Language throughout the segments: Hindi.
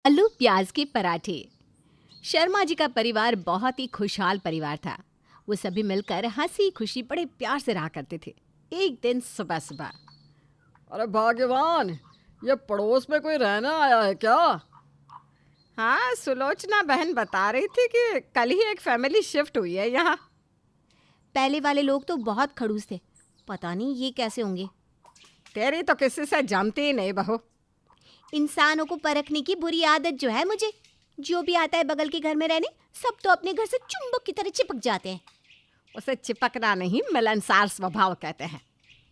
आलू प्याज के पराठे। शर्मा जी का परिवार बहुत ही खुशहाल परिवार था। वो सभी मिलकर हंसी खुशी बड़े प्यार से रहा करते थे। एक दिन सुबह सुबह, अरे भाग्यवान, ये पड़ोस में कोई रहना आया है क्या? हाँ, सुलोचना बहन बता रही थी कि कल ही एक फैमिली शिफ्ट हुई है यहाँ। पहले वाले लोग तो बहुत खड़ूस थे, पता नहीं ये कैसे होंगे। तेरी तो किसी से जमती ही नहीं बहू। इंसानों को परखने की बुरी आदत जो है मुझे। जो भी आता है बगल के घर में रहने, सब तो अपने घर से चुंबक की तरह चिपक जाते हैं। उसे चिपकना नहीं, मिलनसार स्वभाव कहते हैं।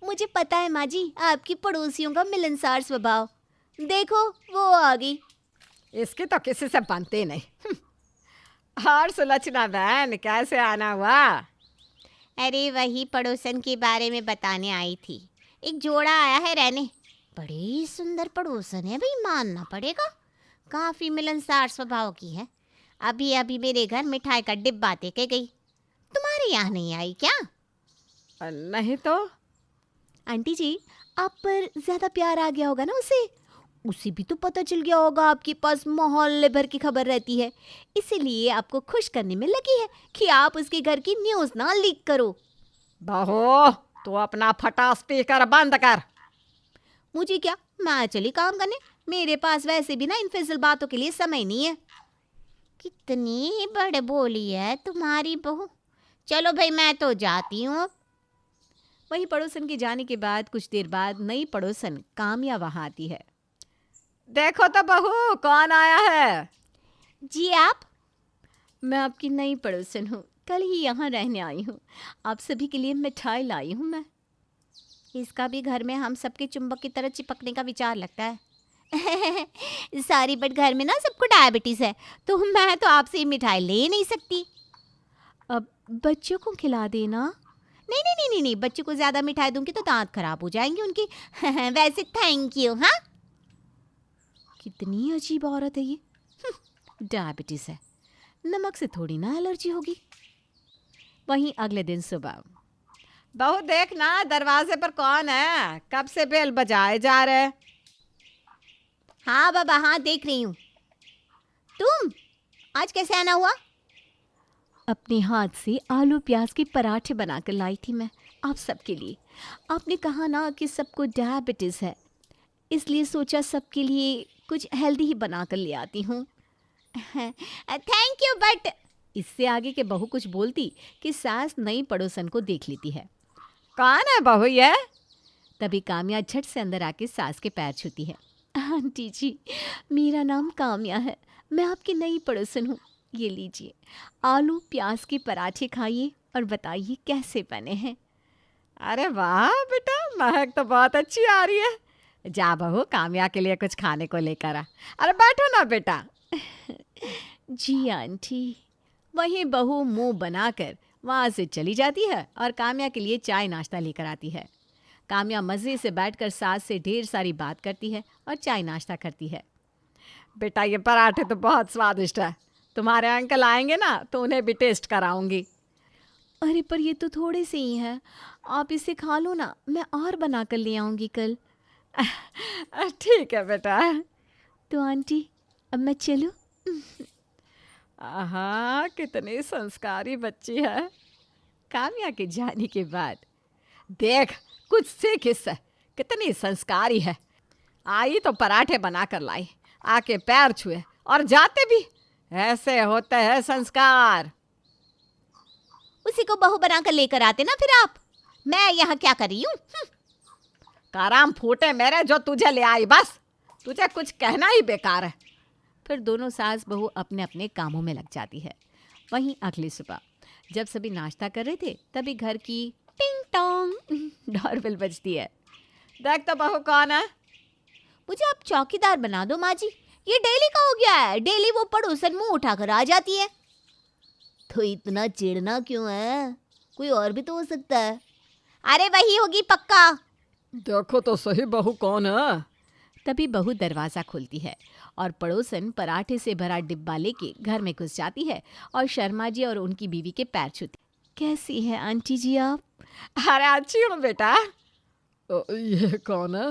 मुझे पता है माँ जी, आपकी पड़ोसियों का मिलनसार स्वभाव। देखो वो आ गई। इसकी तो किसी से बनती नहीं। और सुलोचना बहन, कैसे आना हुआ? अरे वही पड़ोसन के बारे में बताने आई थी। एक जोड़ा आया है रहने। बड़ी सुंदर पड़ोसन है भाई, मानना पड़ेगा। काफी मिलनसार स्वभाव की है। अभी अभी मेरे घर मिठाई का डिब्बा दे के गई। तुम्हारे यहाँ नहीं आई क्या? नहीं तो। आंटी जी, आप पर ज्यादा प्यार आ गया होगा ना उसे भी तो पता चल गया होगा आपके पास मोहल्ले भर की खबर रहती है। इसीलिए आपको खुश करने में लगी है कि आप उसके घर की न्यूज़ ना लीक करो। बहू, तो अपना फटा स्पीकर बंद कर। मुझे क्या, मैं चली काम करने। मेरे पास वैसे भी ना इन फिजूल बातों के लिए समय नहीं है। कितनी बड़े बोली है तुम्हारी बहू। चलो भाई, मैं तो जाती हूँ। वही पड़ोसन के जाने के बाद कुछ देर बाद नई पड़ोसन कामया वहाँ आती है। देखो तो बहू, कौन आया है? जी आप? मैं आपकी नई पड़ोसन हूँ, कल ही यहाँ रहने आई हूँ। आप सभी के लिए मिठाई लाई हूँ मैं। इसका भी घर में हम सबके चुंबक की तरह चिपकने का विचार लगता है। सॉरी, बट घर में ना सबको डायबिटीज़ है, तो मैं तो आपसे मिठाई ले नहीं सकती। अब बच्चों को खिला देना। नहीं नहीं नहीं नहीं नहीं, बच्चों को ज़्यादा मिठाई दूंगी तो दांत खराब हो जाएंगे उनके। वैसे थैंक यू। हाँ, कितनी अजीब औरत है ये। डायबिटीज़ है, नमक से थोड़ी ना एलर्जी होगी। वहीं अगले दिन सुबह, बहू देखना दरवाजे पर कौन है, कब से बेल बजाए जा रहे। हाँ बाबा, हाँ देख रही हूँ। तुम आज कैसे आना हुआ? अपने हाथ से आलू प्याज के पराठे बनाकर लाई थी मैं आप सबके लिए। आपने कहा ना कि सबको डायबिटीज़ है, इसलिए सोचा सबके लिए कुछ हेल्दी ही बना कर ले आती हूँ। थैंक यू, बट इससे आगे के बहू कुछ बोलती कि सास नई पड़ोसन को देख लेती है। कौन है बहू ये? तभी काम्या झट से अंदर आके सास के पैर छूती है। आंटी जी, मेरा नाम काम्या है, मैं आपकी नई पड़ोसन हूँ। ये लीजिए, आलू प्याज के पराठे खाइए और बताइए कैसे बने हैं। अरे वाह बेटा, महक तो बहुत अच्छी आ रही है। जा बहू, काम्या के लिए कुछ खाने को लेकर आ। अरे बैठो ना बेटा। जी आंटी। वही बहू मुंह बनाकर वहाँ से चली जाती है और काम्या के लिए चाय नाश्ता लेकर आती है। काम्या मज़े से बैठकर सास से ढेर सारी बात करती है और चाय नाश्ता करती है। बेटा, ये पराठे तो बहुत स्वादिष्ट है। तुम्हारे अंकल आएंगे ना तो उन्हें भी टेस्ट कराऊंगी। अरे पर ये तो थोड़े से ही हैं, आप इसे खा लो ना, मैं और बना कर ले आऊँगी कल। ठीक है बेटा। तो आंटी, अब मैं चलूँ? आहा, कितनी संस्कारी बच्ची है। काम्या के जाने के बाद देख, कुछ सीख इससे, कितनी संस्कारी है। आई तो पराठे बनाकर लाई, आके पैर छुए और जाते भी। ऐसे होते हैं संस्कार। उसी को बहू बनाकर लेकर आते ना फिर आप। मैं यहाँ क्या कर रही हूँ? काराम फूटे मेरे जो तुझे ले आई, बस तुझे कुछ कहना ही बेकार है। फिर दोनों सास बहू अपने अपने कामों में लग जाती है। वहीं अगली सुबह जब सभी नाश्ता कर रहे थे, तभी घर की टिंग टोंग डोरबेल बजती है। देख तो बहू, कौन है? मुझे आप चौकीदार बना दो माँ जी, ये डेली का हो गया है। डेली वो पड़ोसन मुंह उठाकर आ जाती है। तो इतना चिढ़ना क्यों है? कोई और भी तो हो सकता है। अरे वही होगी पक्का। देखो तो सही, बहू कौन है? तभी बहू दरवाज़ा खोलती है और पड़ोसन पराठे से भरा डिब्बा लेके घर में घुस जाती है और शर्मा जी और उनकी बीवी के पैर छूती। कैसी है आंटी जी आप? अरे अच्छी हूँ बेटा। ये कौन है?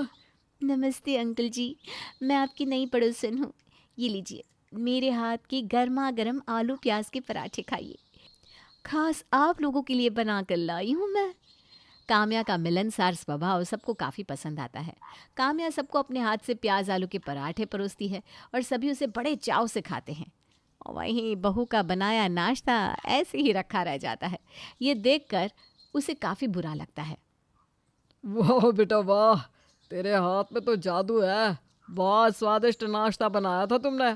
नमस्ते अंकल जी, मैं आपकी नई पड़ोसन हूँ। ये लीजिए, मेरे हाथ के गर्मा गर्म आलू प्याज के पराठे खाइए। खास आप लोगों के लिए बना कर लाई हूँ मैं। काम्या का मिलनसार स्वभाव सबको काफ़ी पसंद आता है। काम्या सबको अपने हाथ से प्याज आलू के पराठे परोसती है और सभी उसे बड़े चाव से खाते हैं। और वहीं बहू का बनाया नाश्ता ऐसे ही रखा रह जाता है। ये देखकर उसे काफ़ी बुरा लगता है। वाह बेटा वाह, तेरे हाथ में तो जादू है। बहुत स्वादिष्ट नाश्ता बनाया था तुमने।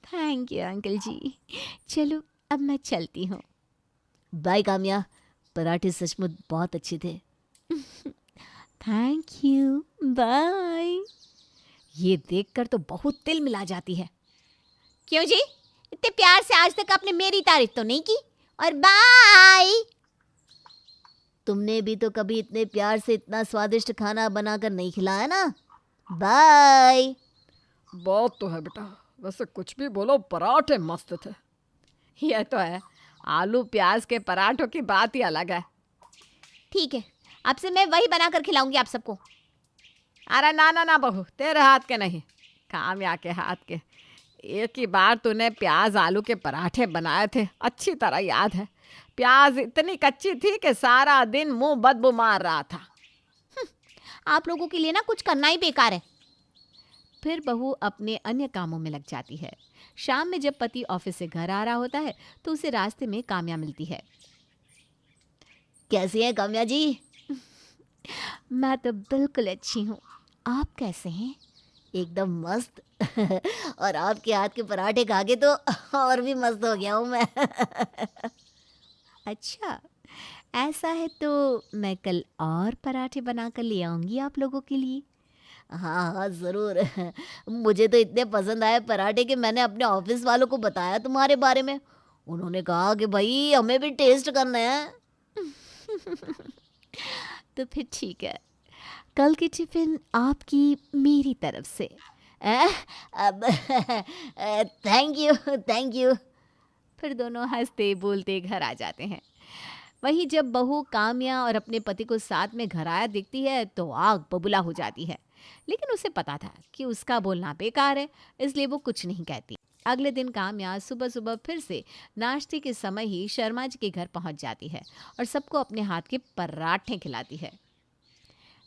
थैंक यू अंकल जी। चलो अब मैं चलती हूँ। बाय काम्या, पराठे सचमुच बहुत अच्छे थे। Thank you, bye. ये देखकर तो बहुत तिल मिला जाती है। क्यों जी, इतने प्यार से आज तक आपने मेरी तारीफ तो नहीं की। और बाय। तुमने भी तो कभी इतने प्यार से इतना स्वादिष्ट खाना बनाकर नहीं खिलाया ना। बाय। बात तो है बेटा, वैसे कुछ भी बोलो, पराठे मस्त थे। यह तो है, आलू प्याज के पराठों की बात ही अलग है। ठीक है, अब से मैं वही बनाकर खिलाऊंगी आप सबको। अरे ना ना ना बहू, तेरे हाथ के नहीं, काम्या के हाथ के। एक ही बार तूने प्याज आलू के पराठे बनाए थे, अच्छी तरह याद है। प्याज इतनी कच्ची थी कि सारा दिन मुंह बदबू मार रहा था। आप लोगों के लिए ना कुछ करना ही बेकार है। फिर बहू अपने अन्य कामों में लग जाती है। शाम में जब पति ऑफिस से घर आ रहा होता है तो उसे रास्ते में काम्या मिलती है। कैसी हैं काम्या जी? मैं तो बिल्कुल अच्छी हूँ, आप कैसे हैं? एकदम मस्त। और आपके हाथ के पराठे खा के तो और भी मस्त हो गया हूँ मैं। अच्छा, ऐसा है तो मैं कल और पराठे बनाकर ले आऊँगी आप लोगों के लिए। हाँ हाँ ज़रूर। मुझे तो इतने पसंद आए पराठे कि मैंने अपने ऑफिस वालों को बताया तुम्हारे बारे में। उन्होंने कहा कि भाई हमें भी टेस्ट करना है। तो फिर ठीक है, कल की टिफिन आपकी मेरी तरफ से। अब थैंक यू थैंक यू। फिर दोनों हंसते बोलते घर आ जाते हैं। वहीं जब बहू काम्या और अपने पति को साथ में घर आया दिखती है तो आग बबूला हो जाती है। लेकिन उसे पता था कि उसका बोलना बेकार है, इसलिए वो कुछ नहीं कहती। अगले दिन काम्या सुबह सुबह फिर से नाश्ते के समय ही शर्मा जी के घर पहुंच जाती है और सबको अपने हाथ के पराठे खिलाती है।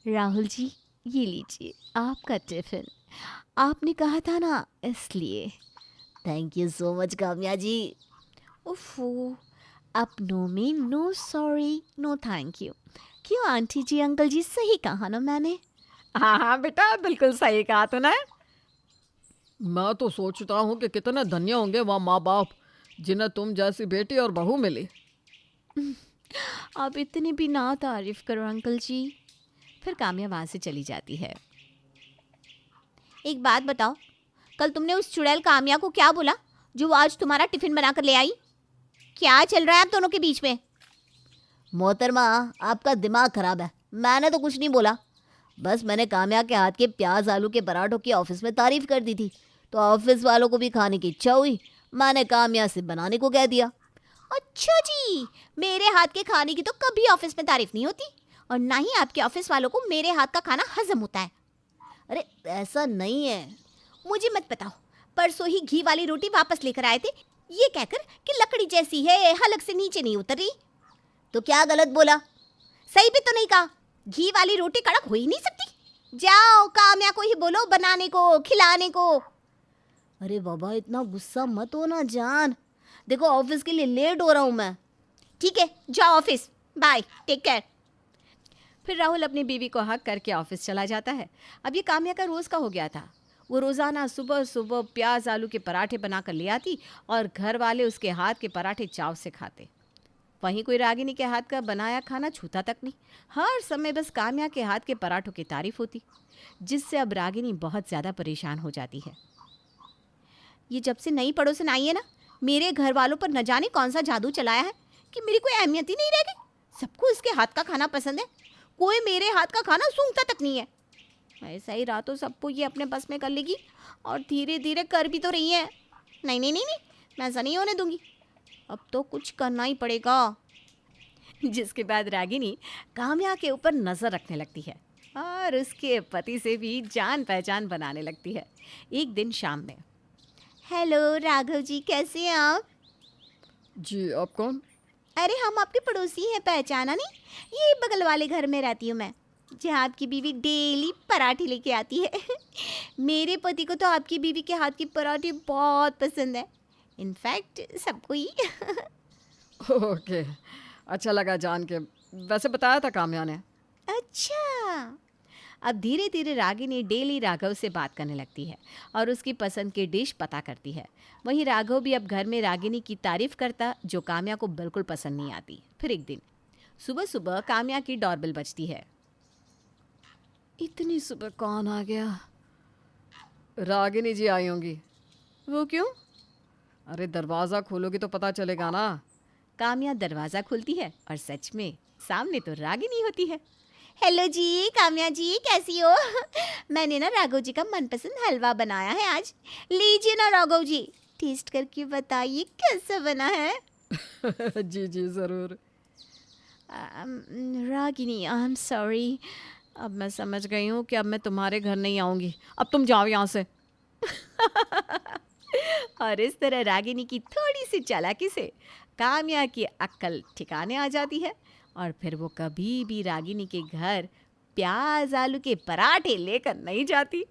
राहुल जी, ये लीजिए आपका टिफिन, आपने कहा था ना इसलिए। Thank you so much Kamya ji. उफ़ो, अपनों में no sorry no thank you. क्यों आंटी जी अंकल जी, सही कहा ना मैंने? हाँ हाँ बेटा, बिल्कुल सही कहा तूने। मैं तो सोचता हूँ कि कितने धन्य होंगे वह माँ बाप जिन्हें तुम जैसी बेटी और बहू मिली। आप इतनी भी ना तारीफ करो अंकल जी। फिर काम्या वहाँ से चली जाती है। एक बात बताओ, कल तुमने उस चुड़ैल काम्या को क्या बोला जो वो आज तुम्हारा टिफिन बनाकर ले आई? क्या चल रहा है आप दोनों के बीच में? मोहतरमा, आपका दिमाग खराब है। मैंने तो कुछ नहीं बोला, बस मैंने काम्या के हाथ के प्याज आलू के पराठों की ऑफिस में तारीफ कर दी थी, तो ऑफिस वालों को भी खाने की इच्छा हुई, मैंने काम्या से बनाने को कह दिया। अच्छा जी, मेरे हाथ के खाने की तो कभी ऑफिस में तारीफ नहीं होती, और ना ही आपके ऑफिस वालों को मेरे हाथ का खाना हजम होता है। अरे ऐसा नहीं है। मुझे मत बताओ, परसों ही घी वाली रोटी वापस लेकर आए थे, ये कहकर कि लकड़ी जैसी है, हलक से नीचे नहीं उतर रही। तो क्या गलत बोला? सही भी तो नहीं कहा, घी वाली रोटी कड़क हो ही नहीं सकती। जाओ काम्या को ही बोलो बनाने को, खिलाने को। अरे बाबा, इतना गुस्सा मत हो ना जान, देखो ऑफिस के लिए लेट हो रहा हूँ मैं। ठीक है, जाओ ऑफिस, बाय, टेक केयर। फिर राहुल अपनी बीवी को हक करके ऑफिस चला जाता है। अब ये काम्या का रोज़ का हो गया था। वो रोज़ाना सुबह सुबह प्याज आलू के पराठे बनाकर ले आती और घर वाले उसके हाथ के पराठे चाव से खाते। वहीं कोई रागिनी के हाथ का बनाया खाना छूता तक नहीं। हर समय बस काम्या के हाथ के पराठों की तारीफ होती, जिससे अब रागिनी बहुत ज़्यादा परेशान हो जाती है। ये जब से नई पड़ोसन आई है ना, मेरे घर वालों पर न जाने कौन सा जादू चलाया है कि मेरी कोई अहमियत ही नहीं रह गई। सबको इसके हाथ का खाना पसंद है, कोई मेरे हाथ का खाना सूंघता तक नहीं है। ऐसा ही रहा तो सबको ये अपने बस में कर लेगी, और धीरे धीरे कर भी तो रही है। नहीं नहीं नहीं नहीं, मैं ऐसा नहीं होने दूंगी, अब तो कुछ करना ही पड़ेगा। जिसके बाद रागिनी काम्या के ऊपर नज़र रखने लगती है और उसके पति से भी जान पहचान बनाने लगती है। एक दिन शाम में हेलो राघव जी, कैसे हैं आप? जी, आप कौन? अरे हम आपके पड़ोसी हैं, पहचाना नहीं? ये बगल वाले घर में रहती हूँ मैं, जहाँ आपकी बीवी डेली पराठे लेके आती है। मेरे पति को तो आपकी बीवी के हाथ की पराठे बहुत पसंद है, इनफैक्ट सबको ही। ओके, अच्छा लगा जान के। वैसे बताया था काम्या ने। अच्छा। अब धीरे धीरे रागिनी डेली राघव से बात करने लगती है और उसकी पसंद की डिश पता करती है। वहीं राघव भी अब घर में रागिनी की तारीफ करता, जो काम्या को बिल्कुल पसंद नहीं आती। फिर एक दिन सुबह सुबह काम्या की डोरबेल बजती है। इतनी सुबह कौन आ गया? रागिनी जी आई होंगी। वो क्यों? अरे दरवाज़ा खोलोगी तो पता चलेगा ना। काम्या दरवाज़ा खोलती है और सच में सामने तो रागिनी होती है। हेलो जी, काम्या जी कैसी हो? मैंने ना राघव जी का मनपसंद हलवा बनाया है आज। लीजिए ना राघव जी, टेस्ट करके बताइए कैसा बना है। जी जी ज़रूर। Ragini, I am sorry. अब मैं समझ गई हूँ कि अब मैं तुम्हारे घर नहीं आऊँगी। अब तुम जाओ यहाँ से। और इस तरह रागिनी की थोड़ी सी चालाकी से काम्या की अक्ल ठिकाने आ जाती है और फिर वो कभी भी रागिनी के घर प्याज आलू के पराठे लेकर नहीं जाती।